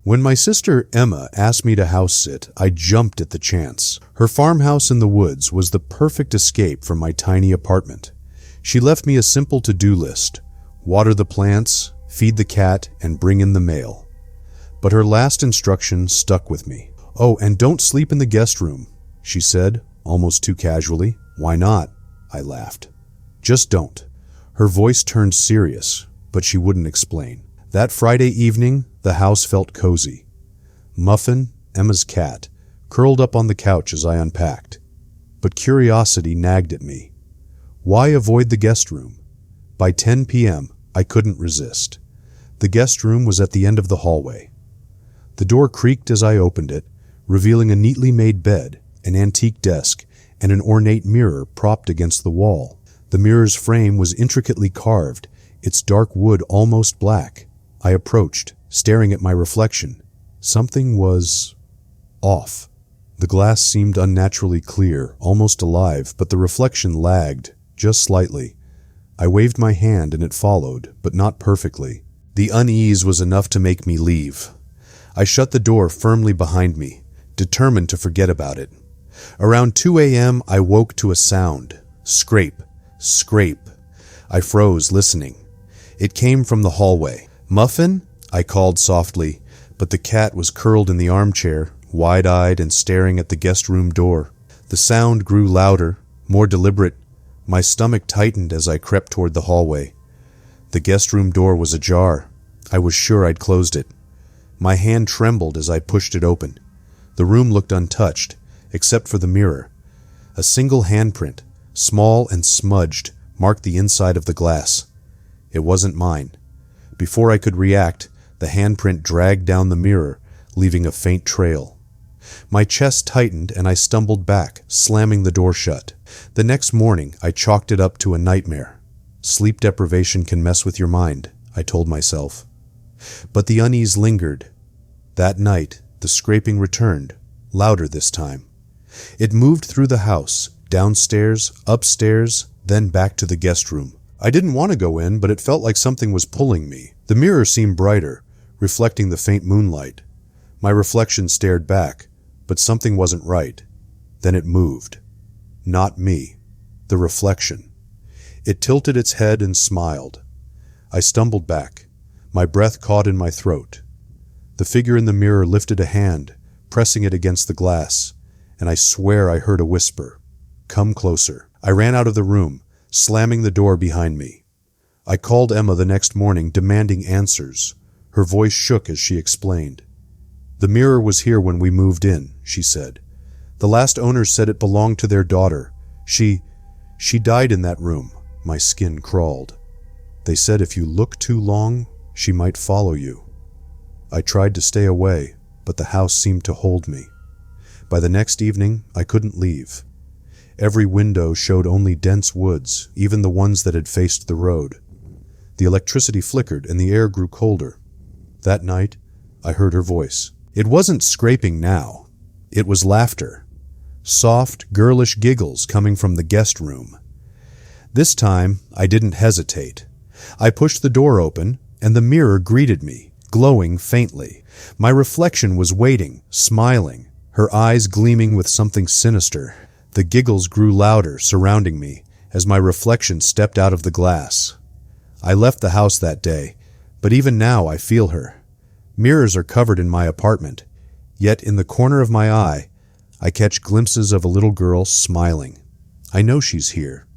When my sister Emma asked me to house sit, I jumped at the chance. Her farmhouse in the woods was the perfect escape from my tiny apartment. She left me a simple to-do list: water the plants, feed the cat, and bring in the mail. But her last instruction stuck with me. "Oh, and don't sleep in the guest room," she said, almost too casually. "Why not?" I laughed. "Just don't." Her voice turned serious, but she wouldn't explain. That Friday evening, the house felt cozy. Muffin, Emma's cat, curled up on the couch as I unpacked. But curiosity nagged at me. Why avoid the guest room? By 10 p.m., I couldn't resist. The guest room was at the end of the hallway. The door creaked as I opened it, revealing a neatly made bed, an antique desk, and an ornate mirror propped against the wall. The mirror's frame was intricately carved, its dark wood almost black. I approached, staring at my reflection. Something was off. The glass seemed unnaturally clear, almost alive, but the reflection lagged, just slightly. I waved my hand and it followed, but not perfectly. The unease was enough to make me leave. I shut the door firmly behind me, determined to forget about it. Around 2 a.m., I woke to a sound. Scrape, scrape. I froze, listening. It came from the hallway. "Muffin?" I called softly, but the cat was curled in the armchair, wide-eyed and staring at the guest room door. The sound grew louder, more deliberate. My stomach tightened as I crept toward the hallway. The guest room door was ajar. I was sure I'd closed it. My hand trembled as I pushed it open. The room looked untouched, except for the mirror. A single handprint, small and smudged, marked the inside of the glass. It wasn't mine. Before I could react, the handprint dragged down the mirror, leaving a faint trail. My chest tightened and I stumbled back, slamming the door shut. The next morning, I chalked it up to a nightmare. Sleep deprivation can mess with your mind, I told myself. But the unease lingered. That night, the scraping returned, louder this time. It moved through the house, downstairs, upstairs, then back to the guest room. I didn't want to go in, but it felt like something was pulling me. The mirror seemed brighter, reflecting the faint moonlight. My reflection stared back, but something wasn't right. Then it moved. Not me. The reflection. It tilted its head and smiled. I stumbled back. My breath caught in my throat. The figure in the mirror lifted a hand, pressing it against the glass, and I swear I heard a whisper. "Come closer." I ran out of the room, slamming the door behind me. I called Emma the next morning, demanding answers. Her voice shook as she explained. "The mirror was here when we moved in," she said. "The last owners said it belonged to their daughter. She died in that room." My skin crawled. "They said if you look too long, she might follow you." I tried to stay away, but the house seemed to hold me. By the next evening, I couldn't leave. Every window showed only dense woods, even the ones that had faced the road. The electricity flickered and the air grew colder. That night, I heard her voice. It wasn't scraping now. It was laughter. Soft, girlish giggles coming from the guest room. This time, I didn't hesitate. I pushed the door open, and the mirror greeted me, glowing faintly. My reflection was waiting, smiling, her eyes gleaming with something sinister. The giggles grew louder, surrounding me, as my reflection stepped out of the glass. I left the house that day, but even now I feel her. Mirrors are covered in my apartment, yet in the corner of my eye, I catch glimpses of a little girl smiling. I know she's here,